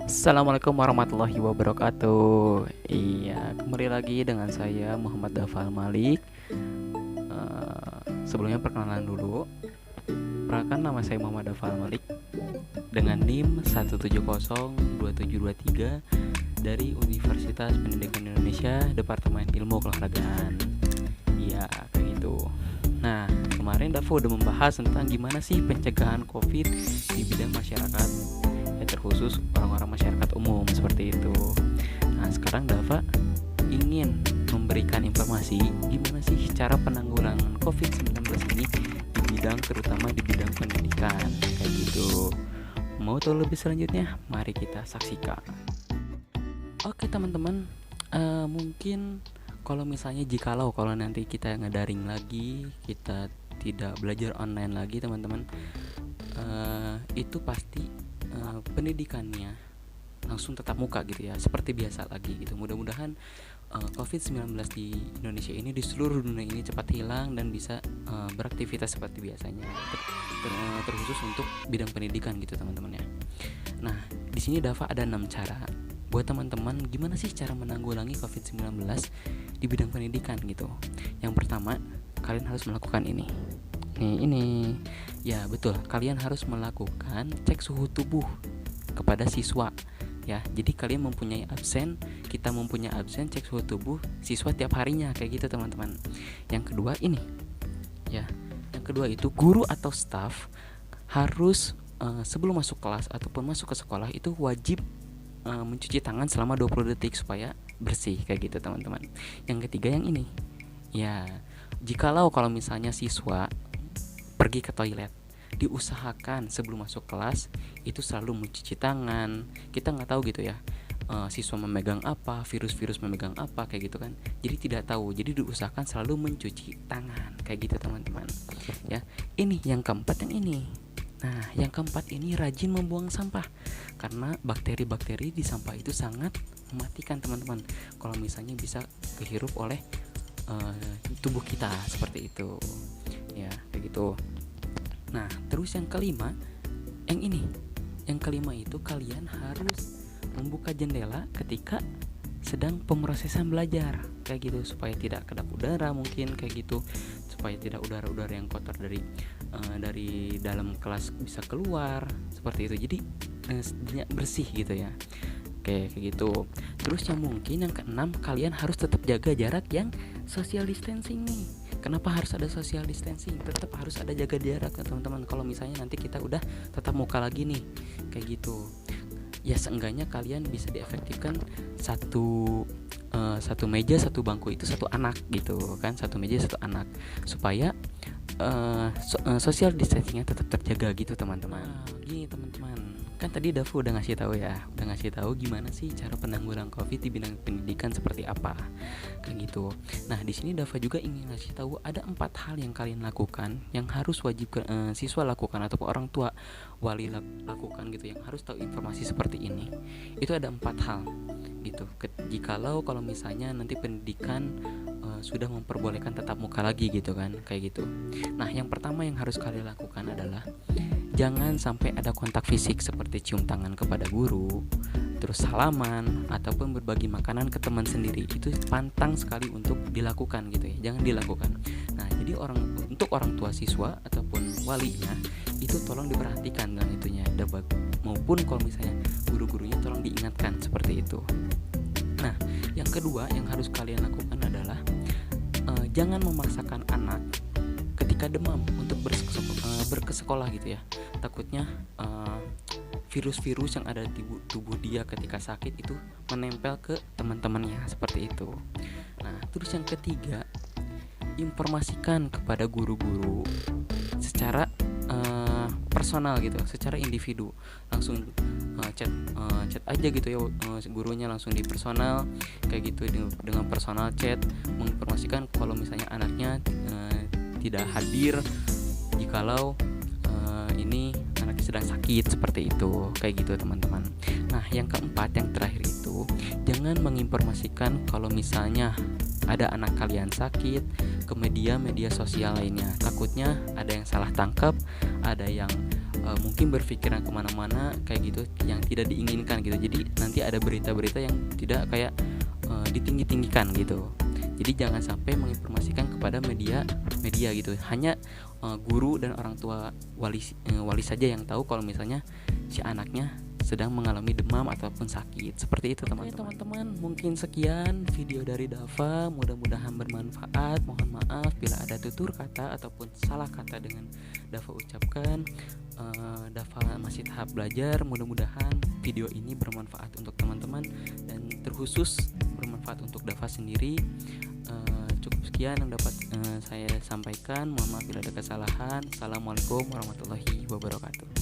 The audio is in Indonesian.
Assalamualaikum warahmatullahi wabarakatuh. Iya, kembali lagi dengan saya Muhammad Dafal Malik. Sebelumnya perkenalan dulu. Perkenalkan, nama saya Muhammad Dafal Malik dengan NIM 1702723 dari Universitas Pendidikan Indonesia, Departemen Ilmu Keolahragaan. Iya, kayak gitu. Nah, kemarin Davo udah membahas tentang gimana sih pencegahan COVID di bidang masyarakat, ya terkhusus orang-orang masyarakat umum seperti itu. Nah, sekarang Dava ingin memberikan informasi gimana sih cara penanggulangan COVID-19 ini di bidang, terutama di bidang pendidikan, kayak gitu. Mau tahu lebih selanjutnya? Mari kita saksikan. Oke teman-teman, mungkin kalau misalnya kalau nanti kita ngedaring lagi, kita tidak belajar online lagi teman-teman, itu pasti pendidikannya langsung tatap muka gitu ya, seperti biasa lagi gitu. Mudah-mudahan COVID-19 di Indonesia ini, di seluruh dunia ini cepat hilang dan bisa beraktivitas seperti biasanya, terkhusus untuk bidang pendidikan gitu teman-teman ya. Nah, di sini Dava ada 6 cara buat teman-teman gimana sih cara menanggulangi COVID-19 di bidang pendidikan gitu. Yang pertama, kalian harus melakukan ini. Ya betul, kalian harus melakukan cek suhu tubuh kepada siswa ya. Jadi kalian mempunyai absen, kita mempunyai absen, cek suhu tubuh siswa tiap harinya, kayak gitu teman-teman. Yang kedua ini ya, yang kedua itu guru atau staff harus sebelum masuk kelas ataupun masuk ke sekolah itu wajib mencuci tangan selama 20 detik supaya bersih, kayak gitu teman-teman. Yang ketiga yang ini ya, jikalau kalau misalnya siswa pergi ke toilet, diusahakan sebelum masuk kelas itu selalu mencuci tangan. Kita nggak tahu gitu ya, siswa memegang apa, virus-virus memegang apa, kayak gitu kan. Jadi tidak tahu, jadi diusahakan selalu mencuci tangan, kayak gitu teman-teman ya. Ini yang keempat, yang ini. Nah, yang keempat ini rajin membuang sampah, karena bakteri-bakteri di sampah itu sangat mematikan teman-teman, kalau misalnya bisa kehirup oleh tubuh kita, seperti itu ya, kayak gitu. Nah, terus yang kelima, yang ini. Yang kelima itu kalian harus membuka jendela ketika sedang pemrosesan belajar, kayak gitu, supaya tidak kedap udara mungkin, kayak gitu, supaya tidak udara-udara yang kotor dari dalam kelas bisa keluar, seperti itu. Jadi bersih gitu ya. Oke, kayak gitu. Terus yang mungkin yang keenam, kalian harus tetap jaga jarak yang social distancing nih. Kenapa harus ada social distancing? Tetap harus ada jaga jarak teman-teman. Kalau misalnya nanti kita udah tetap muka lagi nih, kayak gitu. Ya seenggaknya kalian bisa diefektifkan satu meja satu bangku itu satu anak gitu kan, satu meja satu anak, supaya social distancingnya tetap terjaga gitu teman-teman. Gini teman-teman, kan tadi Dafu udah ngasih tahu gimana sih cara penanggulangan COVID di bidang pendidikan seperti apa, kayak gitu. Nah, di sini Dafa juga ingin ngasih tahu ada 4 hal yang kalian lakukan, yang harus wajib siswa lakukan ataupun orang tua wali lakukan gitu, yang harus tahu informasi seperti ini. Itu ada 4 hal gitu. Jikalau kalau misalnya nanti pendidikan sudah memperbolehkan tatap muka lagi gitu kan, kayak gitu. Nah, yang pertama yang harus kalian lakukan adalah jangan sampai ada kontak fisik seperti cium tangan kepada guru, terus salaman ataupun berbagi makanan ke teman sendiri. Itu pantang sekali untuk dilakukan gitu ya, jangan dilakukan. Nah, jadi untuk orang tua siswa ataupun walinya itu tolong diperhatikan dengan itunya, maupun kalau misalnya guru-gurunya tolong diingatkan seperti itu. Nah, yang kedua yang harus kalian lakukan adalah jangan memaksakan anak ketika demam untuk berkesekolah gitu ya. Takutnya virus-virus yang ada di tubuh dia ketika sakit itu menempel ke teman-temannya, seperti itu. Nah, terus yang ketiga, informasikan kepada guru-guru secara personal gitu, secara individu. Langsung chat aja gitu ya, gurunya langsung di personal, kayak gitu, dengan personal chat menginformasikan kalau misalnya anaknya tidak hadir jikalau ini anaknya sedang sakit, seperti itu, kayak gitu teman-teman. Nah, yang keempat, yang terakhir itu jangan menginformasikan kalau misalnya ada anak kalian sakit ke media sosial lainnya. Takutnya ada yang salah tangkap, ada yang mungkin berpikiran kemana-mana kayak gitu yang tidak diinginkan gitu. Jadi nanti ada berita-berita yang tidak kayak ditinggi-tinggikan gitu. Jadi jangan sampai menginformasikan kepada media gitu. Hanya guru dan orang tua wali saja yang tahu kalau misalnya si anaknya sedang mengalami demam ataupun sakit. Seperti itu teman-teman. Mungkin sekian video dari Dava, mudah-mudahan bermanfaat. Mohon maaf bila ada tutur kata ataupun salah kata dengan Dava ucapkan. Dava masih tahap belajar. Mudah-mudahan video ini bermanfaat untuk teman-teman dan terkhusus bermanfaat untuk Dava sendiri. Cukup sekian yang dapat saya sampaikan. Mohon maaf bila ada kesalahan. Assalamualaikum warahmatullahi wabarakatuh.